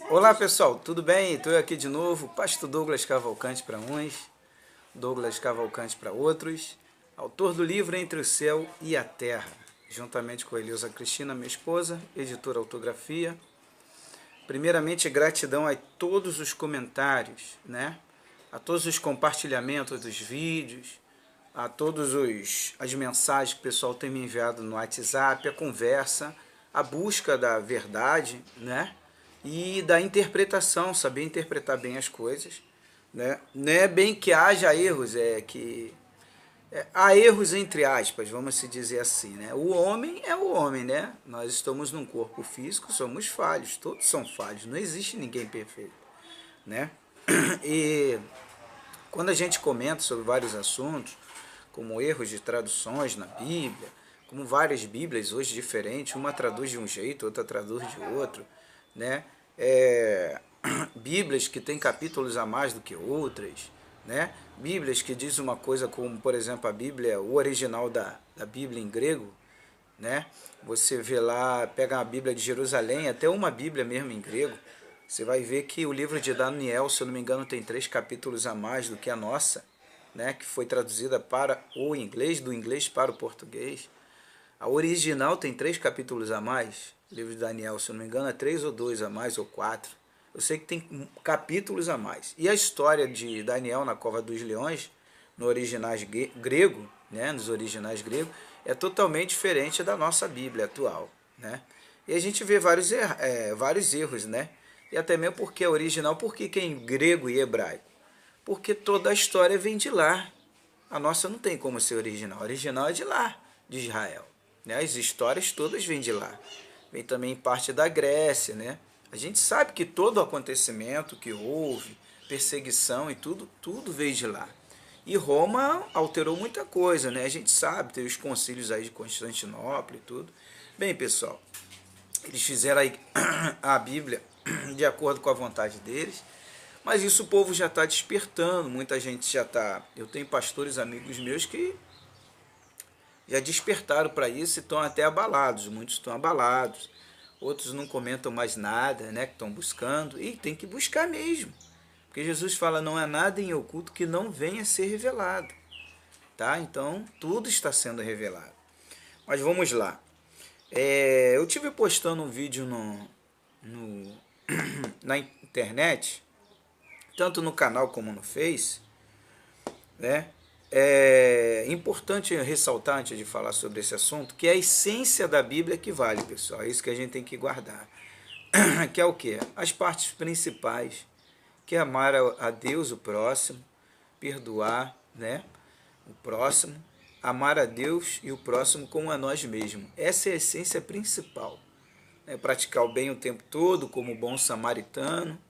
Olá pessoal, tudo bem? Estou aqui de novo, Pastor Douglas Cavalcante para uns, Douglas Cavalcante para outros, autor do livro Entre o Céu e a Terra, juntamente com a Eleusa Cristina, minha esposa, editora Autografia. Primeiramente, gratidão a todos os comentários, né? A todos os compartilhamentos dos vídeos, a todas as mensagens que o pessoal tem me enviado no WhatsApp, a conversa, a busca da verdade, né? E da interpretação, saber interpretar bem as coisas, né? Não é bem que haja erros, há erros entre aspas, vamos se dizer assim, né? O homem é o homem, né? Nós estamos num corpo físico, somos falhos, todos são falhos, não existe ninguém perfeito, né? E quando a gente comenta sobre vários assuntos, como erros de traduções na Bíblia, como várias Bíblias hoje diferentes, uma traduz de um jeito, outra traduz de outro, né? Bíblias que têm capítulos a mais do que outras, né? Bíblias que diz uma coisa como, por exemplo, a Bíblia, o original da Bíblia em grego, né? Você vê lá, pega a Bíblia de Jerusalém, até uma Bíblia mesmo em grego, você vai ver que o livro de Daniel, se eu não me engano, tem 3 capítulos a mais do que a nossa, né? Que foi traduzida para o inglês, do inglês para o português. A original tem 3 capítulos a mais, o livro de Daniel, se eu não me engano, é 3 ou 2 a mais, ou 4. Eu sei que tem capítulos a mais. E a história de Daniel na Cova dos Leões, no original grego, né, nos originais gregos, é totalmente diferente da nossa Bíblia atual, né? E a gente vê vários erros, né? E até mesmo porque é original, porque que é em grego e hebraico? Porque toda a história vem de lá. A nossa não tem como ser original. A original é de lá, de Israel, né? As histórias todas vêm de lá. Vem também parte da Grécia, né? A gente sabe que todo o acontecimento que houve, perseguição e tudo veio de lá. E Roma alterou muita coisa, né? A gente sabe, tem os concílios aí de Constantinopla e tudo. Bem, pessoal, eles fizeram a Bíblia de acordo com a vontade deles, mas isso o povo já está despertando, muita gente já está... Eu tenho pastores amigos meus que já despertaram para isso e estão até abalados, muitos estão abalados, outros não comentam mais nada, né, que estão buscando, e tem que buscar mesmo, porque Jesus fala, não há nada em oculto que não venha a ser revelado, tá? Então, tudo está sendo revelado. Mas vamos lá. Eu tive postando um vídeo na internet, tanto no canal como no Face, né? É importante ressaltar, antes de falar sobre esse assunto, que é a essência da Bíblia que vale, pessoal. É isso que a gente tem que guardar. Que é o quê? As partes principais, que é amar a Deus, o próximo, perdoar, né, o próximo, amar a Deus e o próximo como a nós mesmos. Essa é a essência principal. Praticar o bem o tempo todo, como bom samaritano,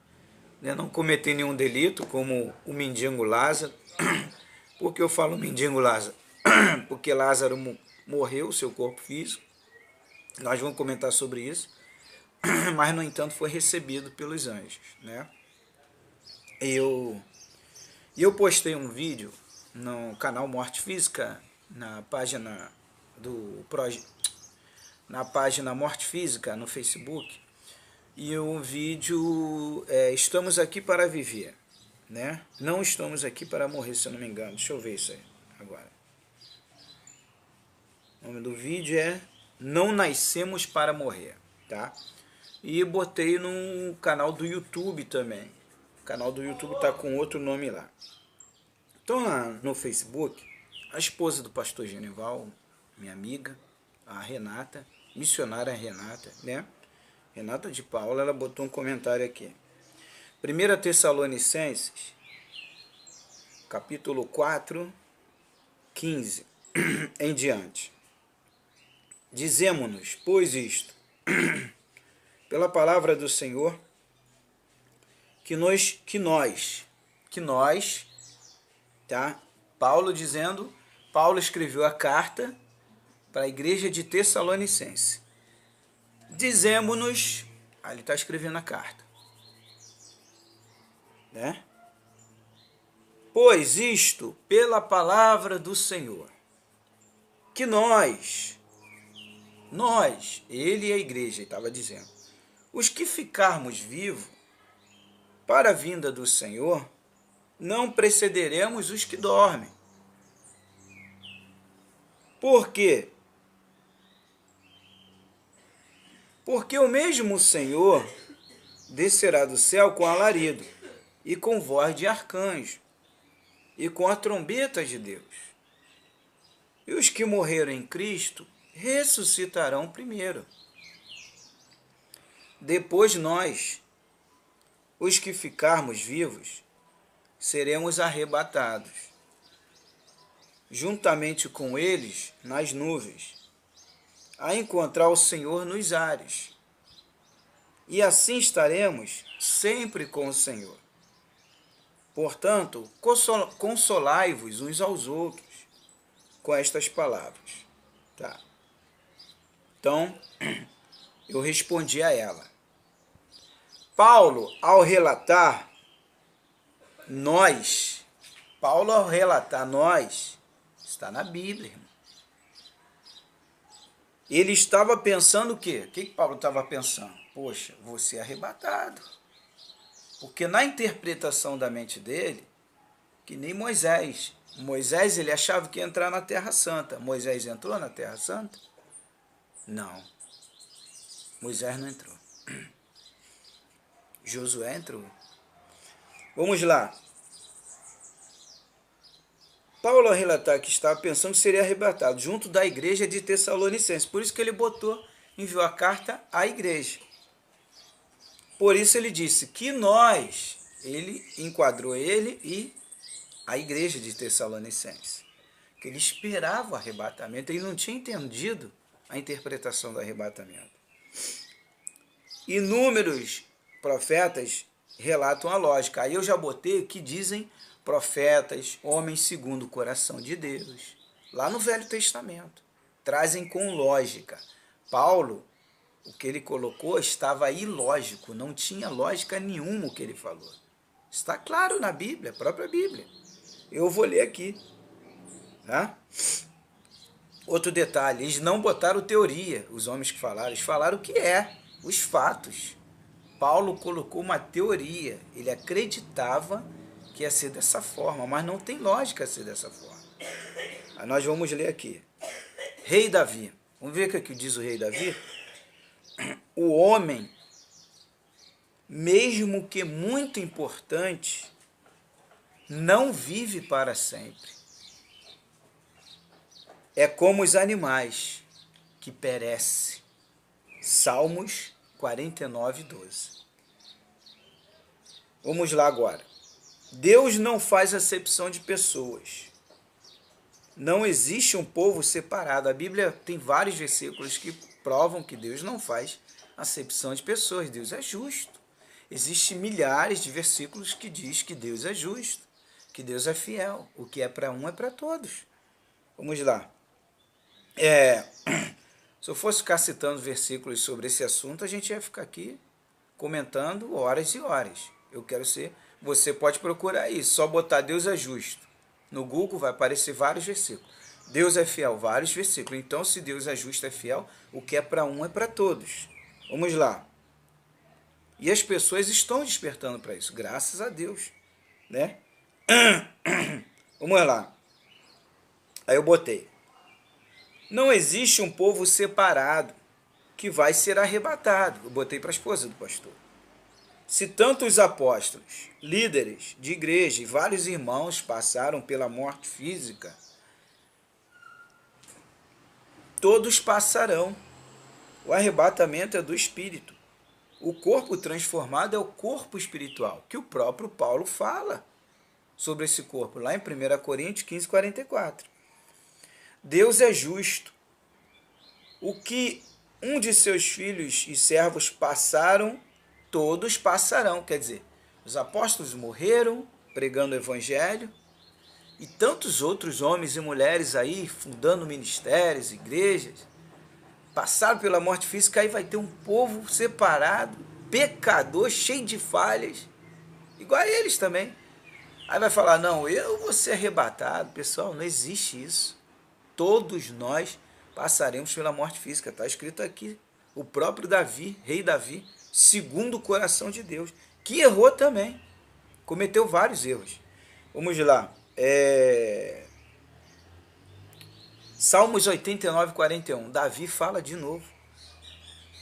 né, não cometer nenhum delito, como o mendigo Lázaro. Por que eu falo mendigo Lázaro? Porque Lázaro morreu, seu corpo físico, nós vamos comentar sobre isso, mas no entanto foi recebido pelos anjos, né? Eu postei um vídeo no canal Morte Física, na página na página Morte Física no Facebook, e o vídeo Estamos aqui para viver, né? Não estamos aqui para morrer, se eu não me engano. Deixa eu ver isso aí agora. O nome do vídeo é Não Nascemos para Morrer, tá? E botei no canal do YouTube também. O canal do YouTube está com outro nome lá. Então lá no Facebook, a esposa do pastor Genival, minha amiga, a Renata, missionária Renata, né? Renata de Paula, ela botou um comentário aqui. 1 Tessalonicenses, capítulo 4, 15 em diante. Dizemo-nos, pois isto, pela palavra do Senhor, que nós, tá? Paulo escreveu a carta para a igreja de Tessalonicense. Dizemo-nos, ele está escrevendo a carta, né? Pois isto, pela palavra do Senhor, que nós, ele e a igreja, estava dizendo, os que ficarmos vivos para a vinda do Senhor, não precederemos os que dormem. Por quê? Porque o mesmo Senhor descerá do céu com alarido, e com voz de arcanjo, e com a trombeta de Deus. E os que morreram em Cristo ressuscitarão primeiro. Depois nós, os que ficarmos vivos, seremos arrebatados, juntamente com eles nas nuvens, a encontrar o Senhor nos ares. E assim estaremos sempre com o Senhor. Portanto, consolai-vos uns aos outros com estas palavras. Tá. Então, eu respondi a ela. Paulo, ao relatar nós, está na Bíblia, irmão. Ele estava pensando o quê? O que Paulo estava pensando? Poxa, vou ser arrebatado. Porque na interpretação da mente dele, que nem Moisés. Moisés, ele achava que ia entrar na Terra Santa. Moisés entrou na Terra Santa? Não. Moisés não entrou. Josué entrou. Vamos lá. Paulo, ao relatar que estava pensando que seria arrebatado junto da igreja de Tessalonicenses. Por isso que ele enviou a carta à igreja. Por isso ele disse que nós, ele enquadrou ele e a igreja de Tessalonicenses. Que ele esperava o arrebatamento, ele não tinha entendido a interpretação do arrebatamento. Inúmeros profetas relatam a lógica. Aí eu já botei o que dizem profetas, homens segundo o coração de Deus, lá no Velho Testamento. Trazem com lógica. Paulo, o que ele colocou estava ilógico, não tinha lógica nenhuma o que ele falou. Está claro na Bíblia, a própria Bíblia. Eu vou ler aqui. Tá? Outro detalhe, eles não botaram teoria, os homens que falaram, eles falaram o que é, os fatos. Paulo colocou uma teoria, ele acreditava que ia ser dessa forma, mas não tem lógica ser dessa forma. Aí nós vamos ler aqui. Rei Davi. Vamos ver o que diz o rei Davi? O homem, mesmo que muito importante, não vive para sempre. É como os animais que perecem. Salmos 49, 12. Vamos lá agora. Deus não faz acepção de pessoas. Não existe um povo separado. A Bíblia tem vários versículos que provam que Deus não faz acepção de pessoas. Deus é justo. Existem milhares de versículos que diz que Deus é justo, que Deus é fiel. O que é para um é para todos. Vamos lá. Se eu fosse ficar citando versículos sobre esse assunto, a gente ia ficar aqui comentando horas e horas. Eu quero ser... Você pode procurar isso, só botar Deus é justo. No Google vai aparecer vários versículos. Deus é fiel, vários versículos. Então, se Deus é justo, é fiel, o que é para um é para todos. Vamos lá. E as pessoas estão despertando para isso, graças a Deus. Né? Vamos lá. Aí eu botei. Não existe um povo separado que vai ser arrebatado. Eu botei para a esposa do pastor. Se tanto os apóstolos, líderes de igreja e vários irmãos passaram pela morte física, todos passarão. O arrebatamento é do espírito. O corpo transformado é o corpo espiritual, que o próprio Paulo fala sobre esse corpo, lá em 1 Coríntios 15, 44. Deus é justo. O que um de seus filhos e servos passaram, todos passarão. Quer dizer, os apóstolos morreram pregando o evangelho e tantos outros homens e mulheres aí fundando ministérios, igrejas, passaram pela morte física. Aí vai ter um povo separado, pecador, cheio de falhas, igual a eles também. Aí vai falar, não, eu vou ser arrebatado. Pessoal, não existe isso. Todos nós passaremos pela morte física. Está escrito aqui. O próprio Davi, rei Davi, segundo o coração de Deus, que errou também, cometeu vários erros. Vamos lá, Salmos 89, 41, Davi fala de novo,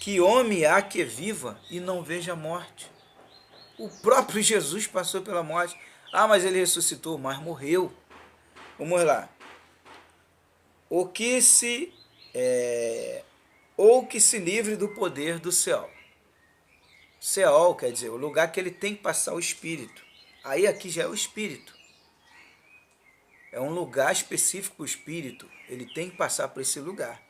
que homem há que viva e não veja a morte. O próprio Jesus passou pela morte. Ah, mas ele ressuscitou, mas morreu. Vamos lá. Ou que se livre do poder do Seol. Seol quer dizer o lugar que ele tem que passar o espírito. Aí aqui já é o espírito. É um lugar específico o espírito. Ele tem que passar por esse lugar.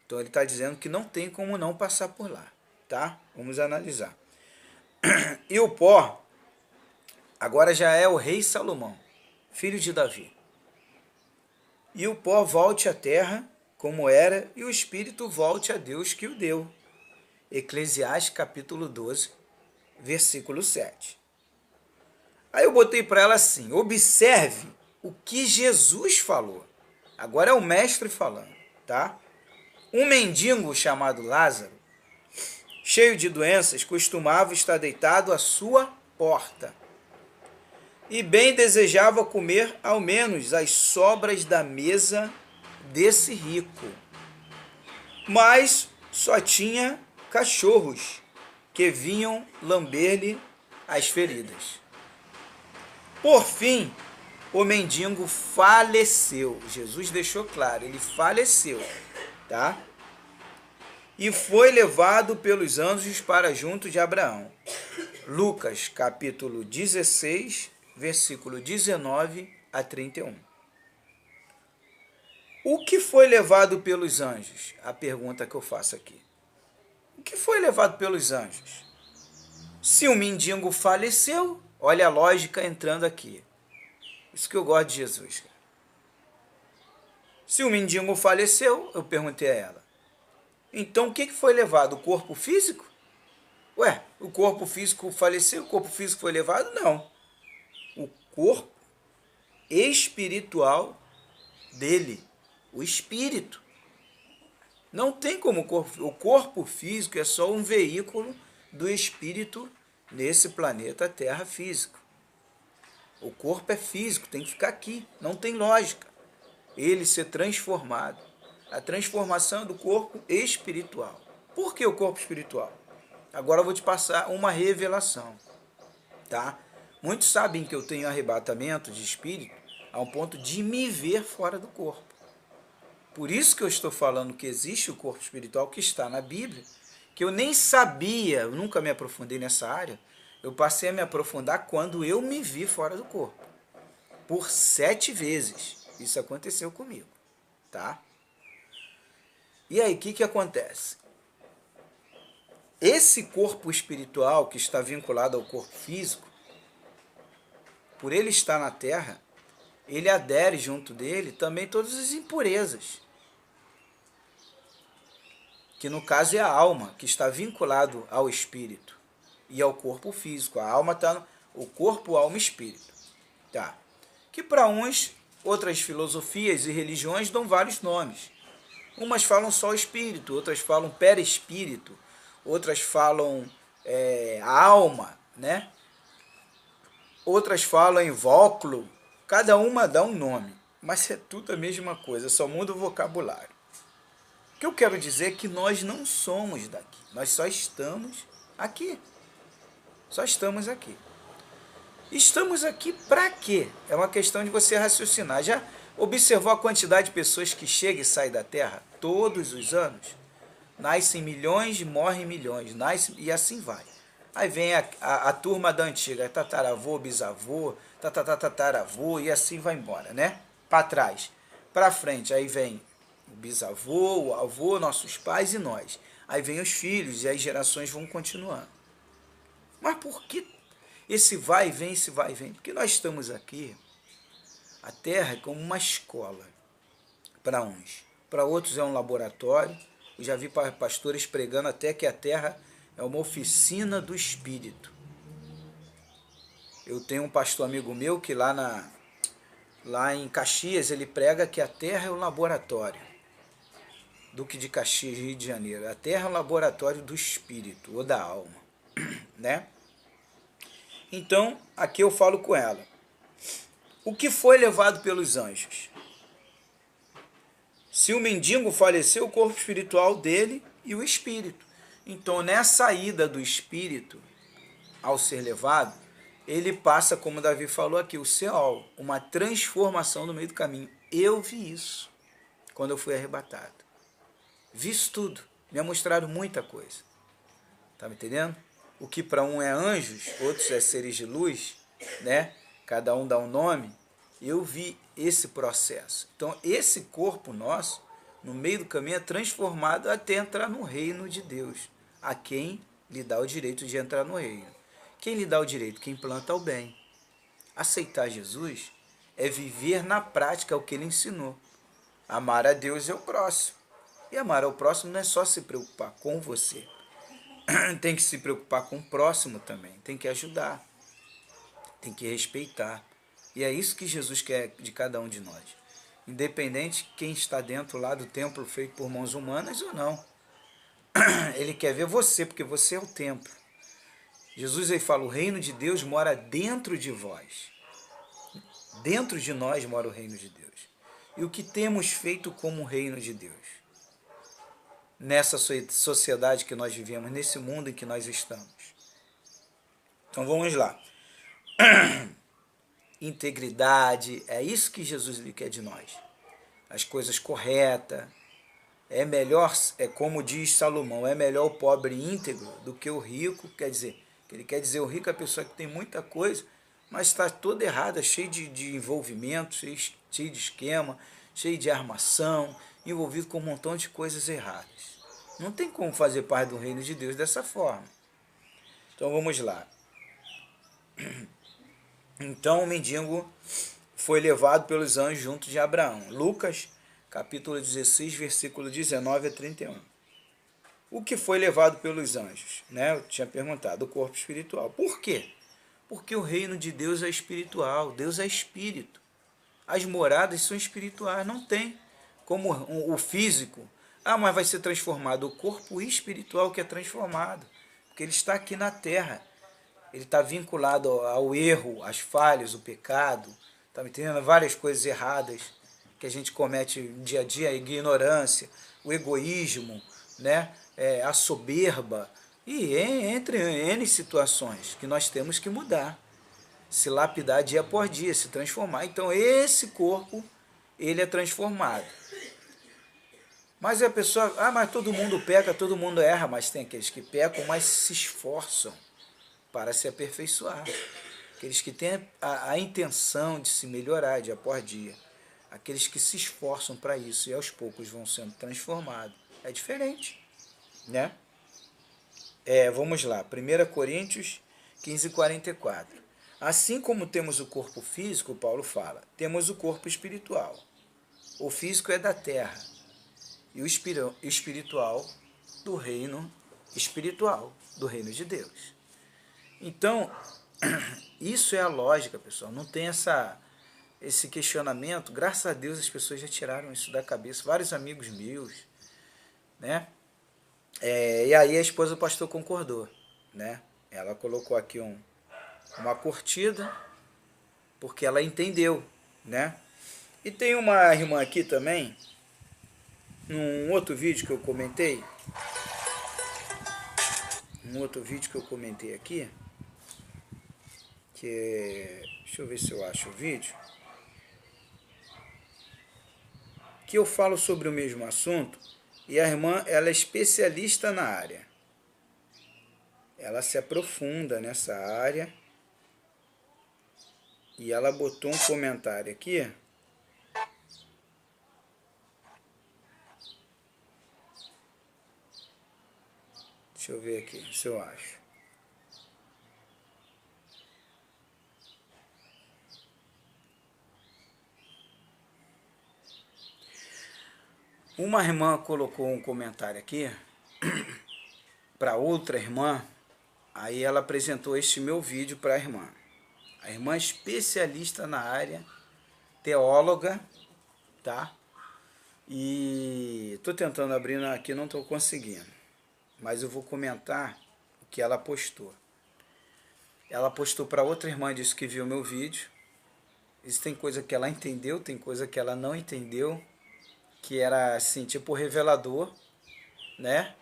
Então ele está dizendo que não tem como não passar por lá. Tá? Vamos analisar. E o pó, agora já é o rei Salomão, filho de Davi. E o pó volte à terra como era, e o espírito volte a Deus que o deu. Eclesiastes capítulo 12, versículo 7. Aí eu botei para ela assim, observe o que Jesus falou. Agora é o mestre falando, tá? Um mendigo chamado Lázaro, cheio de doenças, costumava estar deitado à sua porta. E bem desejava comer ao menos as sobras da mesa desse rico. Mas só tinha cachorros que vinham lamber-lhe as feridas. Por fim, o mendigo faleceu. Jesus deixou claro, ele faleceu, tá? E foi levado pelos anjos para junto de Abraão. Lucas, capítulo 16, versículo 19 a 31. O que foi levado pelos anjos? A pergunta que eu faço aqui. O que foi levado pelos anjos? Se o mendigo faleceu, olha a lógica entrando aqui. Isso que eu gosto de Jesus. Se o mendigo faleceu, eu perguntei a ela, então o que foi levado? O corpo físico? Ué, o corpo físico faleceu, o corpo físico foi levado? Não. O corpo espiritual dele, o espírito. Não tem como o corpo físico é só um veículo do espírito nesse planeta Terra físico. O corpo é físico, tem que ficar aqui, não tem lógica. Ele ser transformado. A transformação do corpo espiritual. Por que o corpo espiritual? Agora eu vou te passar uma revelação, tá? Muitos sabem que eu tenho arrebatamento de espírito ao ponto de me ver fora do corpo. Por isso que eu estou falando que existe o corpo espiritual que está na Bíblia, que eu nem sabia, eu nunca me aprofundei nessa área, eu passei a me aprofundar quando eu me vi fora do corpo. Por 7 vezes isso aconteceu comigo, tá? E aí, o que acontece? Esse corpo espiritual que está vinculado ao corpo físico, por ele estar na Terra, ele adere junto dele também todas as impurezas. Que no caso é a alma, que está vinculado ao espírito e ao corpo físico. A alma está no corpo, alma e espírito. Tá. Que para uns, outras filosofias e religiões dão vários nomes. Umas falam só espírito, outras falam perispírito, outras falam alma, né? Outras falam invólucro. Cada uma dá um nome, mas é tudo a mesma coisa, só muda o vocabulário. O que eu quero dizer é que nós não somos daqui, nós só estamos aqui. Só estamos aqui. Estamos aqui para quê? É uma questão de você raciocinar. Já observou a quantidade de pessoas que chegam e saem da Terra todos os anos? Nascem milhões, morrem milhões, nascem e assim vai. Aí vem a turma da antiga, tataravô, bisavô, tataravô, e assim vai embora, né? Para trás. Para frente, aí vem o bisavô, o avô, nossos pais e nós. Aí vem os filhos e as gerações vão continuando. Mas por que esse vai e vem, esse vai e vem? Porque nós estamos aqui, a Terra é como uma escola para uns. Para outros é um laboratório. Eu já vi pastores pregando até que a Terra é uma oficina do Espírito. Eu tenho um pastor amigo meu que lá em Caxias ele prega que a Terra é o laboratório Duque de Caxias, Rio de Janeiro. A Terra é o laboratório do espírito ou da alma, né? Então, aqui eu falo com ela. O que foi levado pelos anjos? Se o mendigo faleceu, o corpo espiritual dele e o espírito. Então, nessa ida do espírito, ao ser levado, ele passa, como Davi falou aqui, o Seol, uma transformação no meio do caminho. Eu vi isso quando eu fui arrebatado. Vi isso tudo. Me mostraram muita coisa. Tá me entendendo? O que para um é anjos, outros é seres de luz, né? Cada um dá um nome. Eu vi esse processo. Então, esse corpo nosso, no meio do caminho, é transformado até entrar no reino de Deus. A quem lhe dá o direito de entrar no reino. Quem lhe dá o direito? Quem planta o bem. Aceitar Jesus é viver na prática o que ele ensinou. Amar a Deus e ao próximo. E amar ao próximo não é só se preocupar com você. Tem que se preocupar com o próximo também. Tem que ajudar. Tem que respeitar. E é isso que Jesus quer de cada um de nós. Independente de quem está dentro lá do templo feito por mãos humanas ou não. Ele quer ver você, porque você é o templo. Jesus aí fala, o reino de Deus mora dentro de vós. Dentro de nós mora o reino de Deus. E o que temos feito como reino de Deus? Nessa sociedade que nós vivemos, nesse mundo em que nós estamos. Então vamos lá. Integridade, é isso que Jesus lhe quer de nós. As coisas corretas. É melhor, é como diz Salomão, é melhor o pobre íntegro do que o rico. Quer dizer, ele quer dizer o rico é a pessoa que tem muita coisa, mas está toda errada, cheio de envolvimento, cheio de esquema, cheio de armação, envolvido com um montão de coisas erradas. Não tem como fazer parte do reino de Deus dessa forma. Então vamos lá. Então o mendigo foi levado pelos anjos junto de Abraão. Lucas, capítulo 16, versículo 19 a 31. O que foi levado pelos anjos? Né? Eu tinha perguntado, o corpo espiritual. Por quê? Porque o reino de Deus é espiritual, Deus é espírito. As moradas são espirituais, não tem como o físico. Ah, mas vai ser transformado. O corpo espiritual que é transformado, porque ele está aqui na terra. Ele está vinculado ao erro, às falhas, o pecado, está me entendendo? Várias coisas erradas que a gente comete no dia a dia, a ignorância, o egoísmo, né? A soberba, e entre N situações que nós temos que mudar, se lapidar dia por dia, se transformar. Então esse corpo, ele é transformado. Mas a pessoa, mas todo mundo peca, todo mundo erra, mas tem aqueles que pecam, mas se esforçam para se aperfeiçoar. Aqueles que têm a intenção de se melhorar dia por dia. Aqueles que se esforçam para isso e aos poucos vão sendo transformados. É diferente, né? Vamos lá, 1 Coríntios 15, 44. Assim como temos o corpo físico, Paulo fala, temos o corpo espiritual. O físico é da terra e o espiritual do reino espiritual, do reino de Deus. Então, isso é a lógica, pessoal. Não tem esse questionamento. Graças a Deus as pessoas já tiraram isso da cabeça. Vários amigos meus, né? E aí a esposa do pastor concordou, né? Ela colocou aqui uma curtida, porque ela entendeu, né? E tem uma irmã aqui também, num outro vídeo que eu comentei, aqui, deixa eu ver se eu acho o vídeo, que eu falo sobre o mesmo assunto, e a irmã, ela é especialista na área. Ela se aprofunda nessa área, e ela botou um comentário aqui, deixa eu ver aqui, se eu acho. Uma irmã colocou um comentário aqui para outra irmã, aí ela apresentou este meu vídeo para a irmã. A irmã é especialista na área, teóloga, tá? E estou tentando abrir aqui, não estou conseguindo. Mas eu vou comentar o que ela postou. Ela postou para outra irmã, disse que viu meu vídeo. Isso tem coisa que ela entendeu, tem coisa que ela não entendeu, que era assim, tipo revelador, né?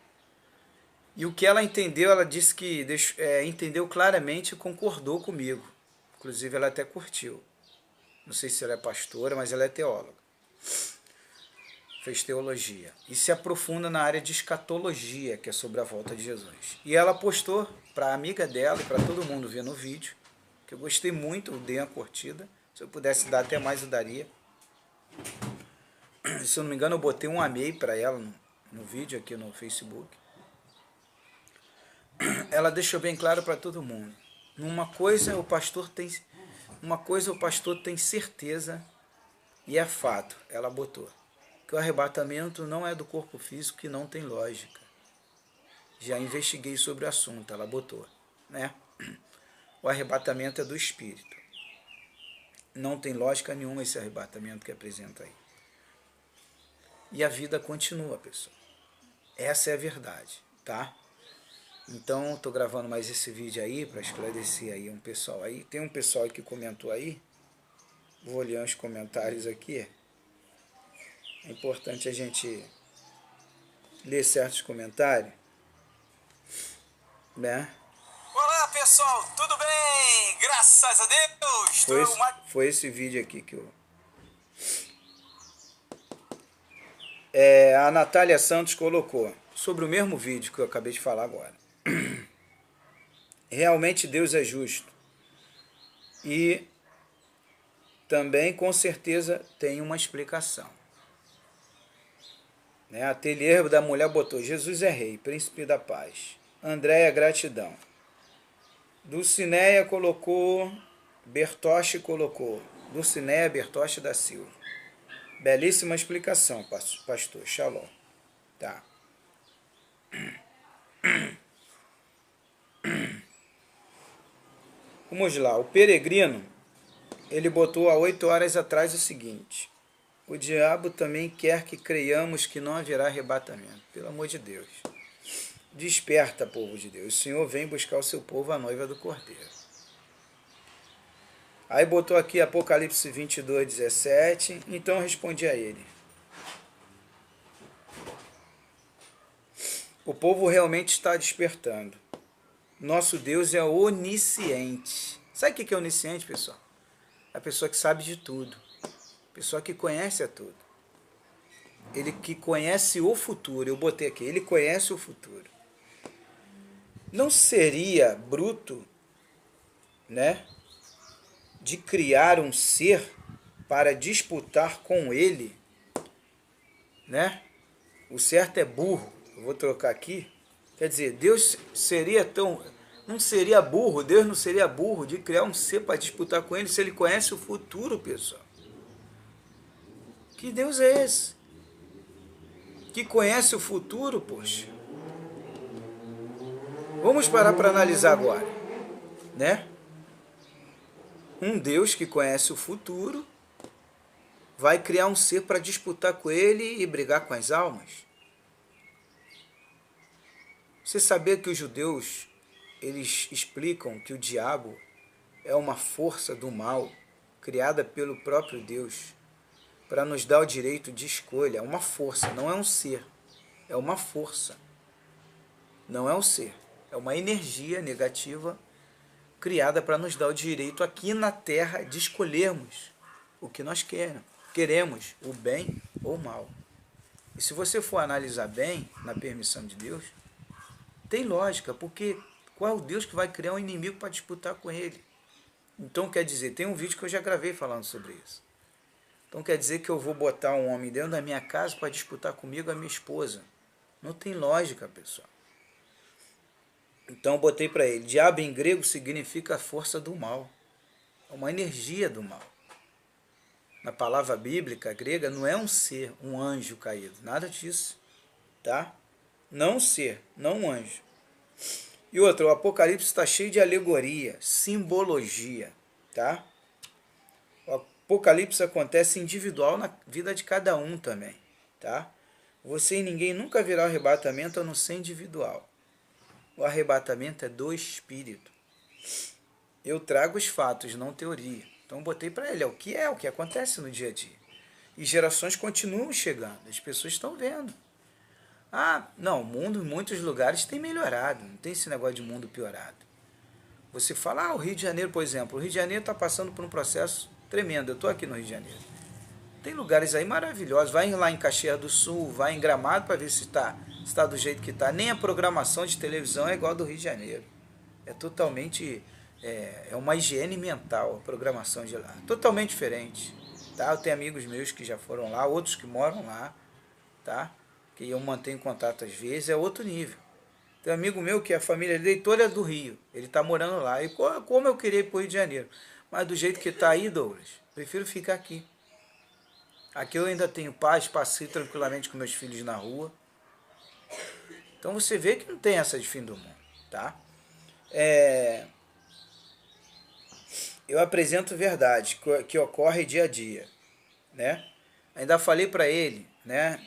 E o que ela entendeu, ela disse que entendeu claramente e concordou comigo. Inclusive ela até curtiu. Não sei se ela é pastora, mas ela é teóloga. Fez teologia. E se aprofunda na área de escatologia, que é sobre a volta de Jesus. E ela postou para a amiga dela e para todo mundo ver no vídeo, que eu gostei muito, eu dei uma curtida. Se eu pudesse dar até mais, eu daria. Se eu não me engano, eu botei um amei para ela no vídeo aqui no Facebook. Ela deixou bem claro para todo mundo. Uma coisa o pastor tem certeza, e é fato, ela botou, que o arrebatamento não é do corpo físico, que não tem lógica. Já investiguei sobre o assunto, ela botou, né? O arrebatamento é do espírito. Não tem lógica nenhuma esse arrebatamento que apresenta aí. E a vida continua, pessoal. Essa é a verdade, tá? Então, estou gravando mais esse vídeo aí para esclarecer aí um pessoal aí. Tem um pessoal que comentou aí. Vou olhar os comentários aqui. É importante a gente ler certos comentários, né? Olá, pessoal, tudo bem? Graças a Deus! Foi esse vídeo aqui que eu... a Natália Santos colocou sobre o mesmo vídeo que eu acabei de falar agora. Realmente Deus é justo. E também, com certeza, tem uma explicação. Né? A Ateliê da Mulher botou: Jesus é rei, príncipe da paz. Andréia, gratidão. Dulcineia colocou, Bertoche colocou, Dulcineia Bertoche da Silva. Belíssima explicação, pastor. Shalom. Tá. Vamos lá. O Peregrino, ele botou há 8 horas atrás o seguinte: o diabo também quer que creiamos que não haverá arrebatamento. Pelo amor de Deus. Desperta, povo de Deus. O Senhor vem buscar o seu povo, a noiva do Cordeiro. Aí botou aqui Apocalipse 22, 17. Então eu respondi a ele. O povo realmente está despertando. Nosso Deus é onisciente. Sabe o que é onisciente, pessoal? A pessoa que sabe de tudo. A pessoa que conhece a tudo. Ele que conhece o futuro. Eu botei aqui, ele conhece o futuro. Não seria bruto, né, de criar um ser para disputar com ele, né? O certo é burro. Eu vou trocar aqui. Quer dizer, Deus seria tão... Não seria burro, Deus não seria burro de criar um ser para disputar com ele se ele conhece o futuro, pessoal. Que Deus é esse? Que conhece o futuro, poxa. Vamos parar para analisar agora, né? Um Deus que conhece o futuro vai criar um ser para disputar com ele e brigar com as almas? Você sabia que os judeus, eles explicam que o diabo é uma força do mal criada pelo próprio Deus para nos dar o direito de escolha? É uma força, não é um ser. É uma força. Não é um ser. É uma energia negativa criada para nos dar o direito aqui na Terra de escolhermos o que nós queremos, o bem ou o mal. E se você for analisar bem, na permissão de Deus, tem lógica, porque qual é o Deus que vai criar um inimigo para disputar com ele? Então quer dizer, tem um vídeo que eu já gravei falando sobre isso. Então quer dizer que eu vou botar um homem dentro da minha casa para disputar comigo a minha esposa? Não tem lógica, pessoal. Então eu botei para ele: diabo em grego significa a força do mal. É uma energia do mal. Na palavra bíblica grega não é um ser, um anjo caído. Nada disso. Tá? Não um ser, não um anjo. E outro, o Apocalipse está cheio de alegoria, simbologia. Tá? O Apocalipse acontece individual na vida de cada um também. tá? Você e ninguém nunca virá o arrebatamento a não ser individual. O arrebatamento é do Espírito. Eu trago os fatos, não teoria. Então botei para ele, é o que acontece no dia a dia. E gerações continuam chegando, as pessoas estão vendo. Ah, não, o mundo em muitos lugares tem melhorado, não tem esse negócio de mundo piorado. Você fala, o Rio de Janeiro, por exemplo, o Rio de Janeiro está passando por um processo tremendo, eu estou aqui no Rio de Janeiro. Tem lugares aí maravilhosos, vai lá em Caxias do Sul, vai em Gramado para ver se está do jeito que está. Nem a programação de televisão é igual a do Rio de Janeiro. É totalmente, é uma higiene mental a programação de lá, totalmente diferente. Tá? Eu tenho amigos meus que já foram lá, outros que moram lá, tá? Que eu mantenho contato às vezes, é outro nível. Tem um amigo meu que a família dele toda é do Rio, ele está morando lá. E como eu queria ir para o Rio de Janeiro, mas do jeito que está aí, Douglas, prefiro ficar aqui. Aqui eu ainda tenho paz, passei tranquilamente com meus filhos na rua. Então você vê que não tem essa de fim do mundo, tá? Eu apresento verdade que ocorre dia a dia, né? Ainda falei para ele, né?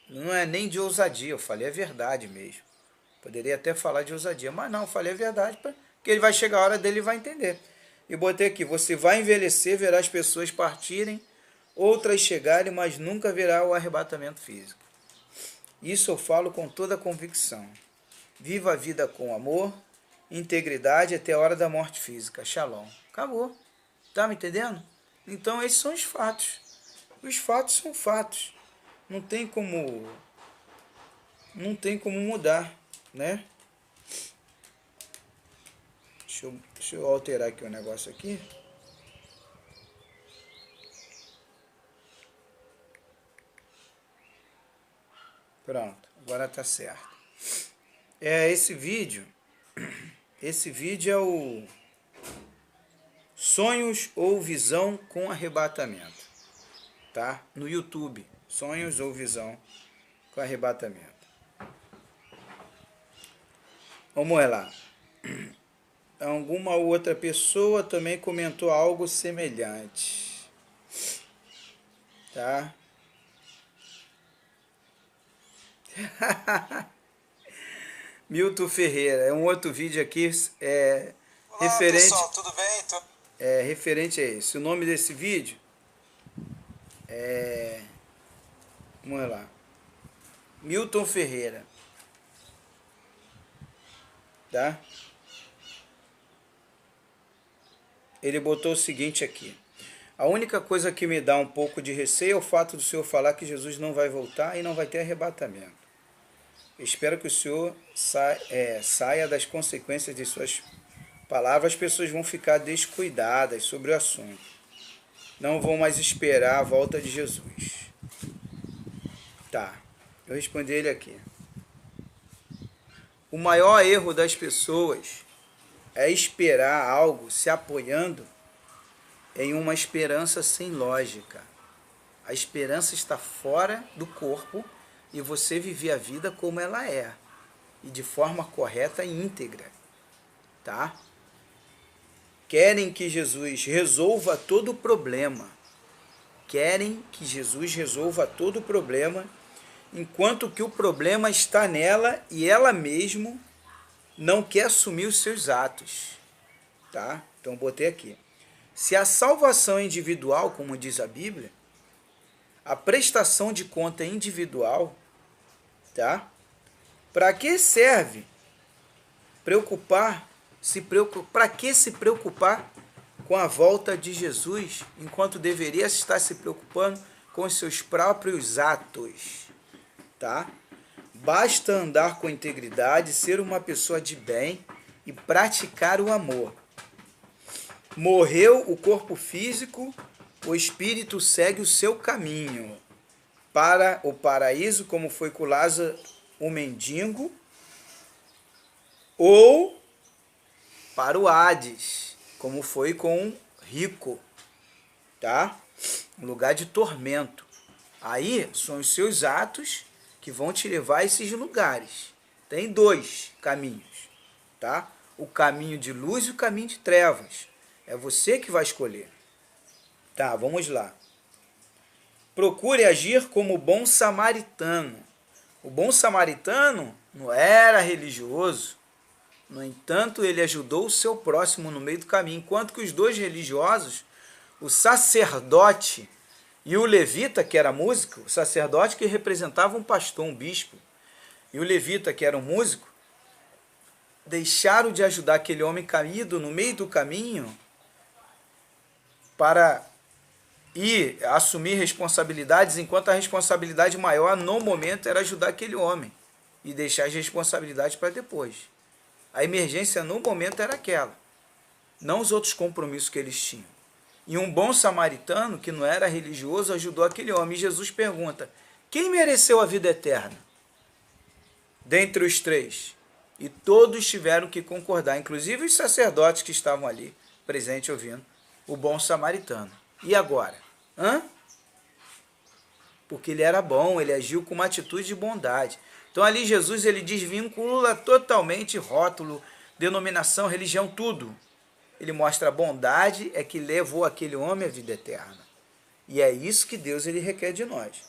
Não é nem de ousadia, eu falei a verdade mesmo. Poderia até falar de ousadia, mas não, eu falei a verdade, porque ele vai chegar a hora dele e vai entender. E botei aqui, você vai envelhecer, verá as pessoas partirem, outras chegarem, mas nunca verá o arrebatamento físico. Isso eu falo com toda a convicção. Viva a vida com amor, integridade até a hora da morte física. Shalom. Acabou. Tá me entendendo? Então esses são os fatos. Os fatos são fatos. Não tem como mudar, né? Deixa eu alterar aqui o negócio aqui. Pronto, agora tá certo. Esse vídeo é o Sonhos ou Visão com Arrebatamento, tá? No YouTube, Sonhos ou Visão com Arrebatamento. Vamos lá. Alguma outra pessoa também comentou algo semelhante, tá? Milton Ferreira, é um outro vídeo aqui Olá, referente, pessoal, tudo bem? referente a esse. O nome desse vídeo vamos lá, Milton Ferreira, tá? Ele botou o seguinte aqui: a única coisa que me dá um pouco de receio é o fato do Senhor falar que Jesus não vai voltar e não vai ter arrebatamento. Eu espero que o Senhor saia das consequências de suas palavras. As pessoas vão ficar descuidadas sobre o assunto. Não vão mais esperar a volta de Jesus. Tá, eu respondi ele aqui. O maior erro das pessoas é esperar algo se apoiando em uma esperança sem lógica. A esperança está fora do corpo e você viver a vida como ela é e de forma correta e íntegra, tá? Querem que Jesus resolva todo o problema. Querem que Jesus resolva todo o problema, enquanto que o problema está nela e ela mesma não quer assumir os seus atos, tá? Então botei aqui. Se a salvação é individual, como diz a Bíblia, a prestação de conta é individual, tá? Para que serve para que se preocupar com a volta de Jesus, enquanto deveria estar se preocupando com os seus próprios atos, tá? Basta andar com integridade, ser uma pessoa de bem e praticar o amor. Morreu o corpo físico, o espírito segue o seu caminho para o paraíso, como foi com Lázaro, o mendigo, ou para o Hades, como foi com o rico, tá? Um lugar de tormento. Aí são os seus atos que vão te levar a esses lugares. Tem dois caminhos, tá? O caminho de luz e o caminho de trevas. É você que vai escolher. Tá, vamos lá. procure agir como bom samaritano. O bom samaritano não era religioso, no entanto, ele ajudou o seu próximo no meio do caminho, enquanto que os dois religiosos, o sacerdote e o levita, que era músico, o sacerdote que representava um pastor, um bispo, e o levita, que era um músico, deixaram de ajudar aquele homem caído no meio do caminho para ir assumir responsabilidades, enquanto a responsabilidade maior no momento era ajudar aquele homem e deixar as responsabilidades para depois. A emergência no momento era aquela, não os outros compromissos que eles tinham. E um bom samaritano, que não era religioso, ajudou aquele homem. E Jesus pergunta, quem mereceu a vida eterna? Dentre os três. E todos tiveram que concordar, inclusive os sacerdotes que estavam ali, presentes ouvindo, o bom samaritano. E agora? Porque ele era bom, ele agiu com uma atitude de bondade. Então ali Jesus ele desvincula totalmente rótulo, denominação, religião, tudo. Ele mostra a bondade é que levou aquele homem à vida eterna. E é isso que Deus ele requer de nós.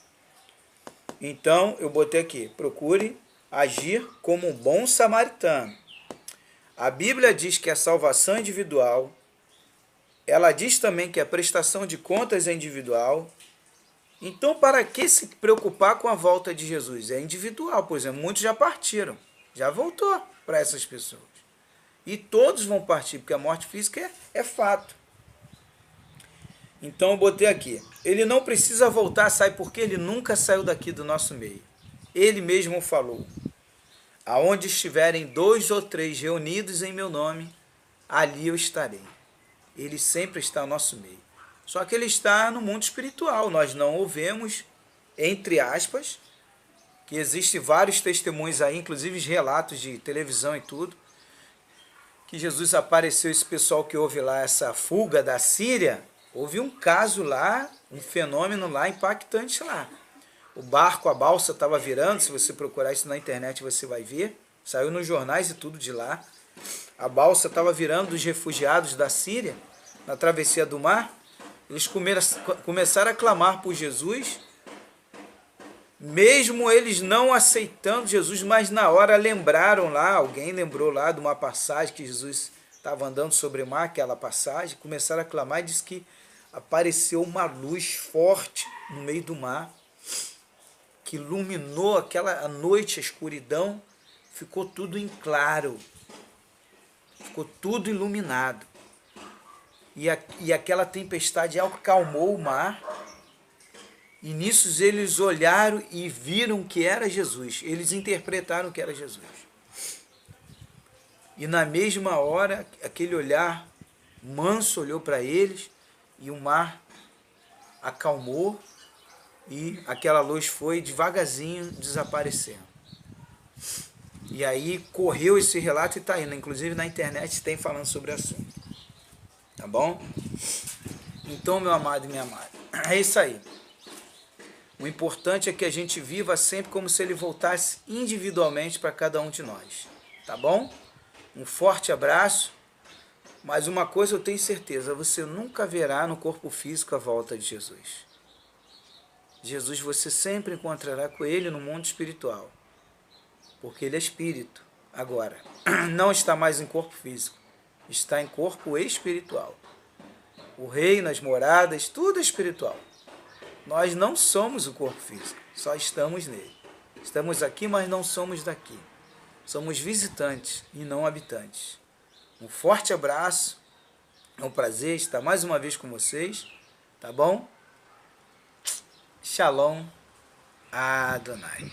Então eu botei aqui, procure agir como um bom samaritano. A Bíblia diz que a salvação é individual. Ela diz também que a prestação de contas é individual. Então, para que se preocupar com a volta de Jesus? É individual, por exemplo, muitos já partiram, já voltou para essas pessoas. E todos vão partir, porque a morte física é fato. Então, eu botei aqui, ele não precisa voltar, sabe por quê? Ele nunca saiu daqui do nosso meio. Ele mesmo falou, aonde estiverem 2 ou 3 reunidos em meu nome, ali eu estarei. Ele sempre está no nosso meio. Só que ele está no mundo espiritual. Nós não o vemos, entre aspas, que existem vários testemunhos aí, inclusive relatos de televisão e tudo, que Jesus apareceu, esse pessoal que houve lá, essa fuga da Síria, houve um caso lá, um fenômeno lá impactante lá. O barco, a balsa estava virando, se você procurar isso na internet você vai ver, saiu nos jornais e tudo de lá. A balsa estava virando dos refugiados da Síria, na travessia do mar. Eles começaram a clamar por Jesus, mesmo eles não aceitando Jesus, mas na hora lembraram lá, alguém lembrou lá de uma passagem que Jesus estava andando sobre o mar, aquela passagem, começaram a clamar e disse que apareceu uma luz forte no meio do mar, que iluminou a noite, a escuridão, ficou tudo em claro, ficou tudo iluminado. E aquela tempestade acalmou o mar, e nisso eles olharam e viram que era Jesus, eles interpretaram que era Jesus. E na mesma hora, aquele olhar manso olhou para eles, e o mar acalmou, e aquela luz foi devagarzinho desaparecendo. E aí correu esse relato e está indo, inclusive na internet tem falando sobre o assunto. Tá bom? Então, meu amado e minha amada, é isso aí. O importante é que a gente viva sempre como se ele voltasse individualmente para cada um de nós. Tá bom? Um forte abraço. Mas uma coisa eu tenho certeza, você nunca verá no corpo físico a volta de Jesus. Jesus você sempre encontrará com ele no mundo espiritual. Porque ele é espírito. Agora, não está mais em corpo físico. Está em corpo espiritual. O reino, as moradas, tudo é espiritual. Nós não somos o corpo físico, só estamos nele. Estamos aqui, mas não somos daqui. Somos visitantes e não habitantes. Um forte abraço. É um prazer estar mais uma vez com vocês. Tá bom? Shalom Adonai.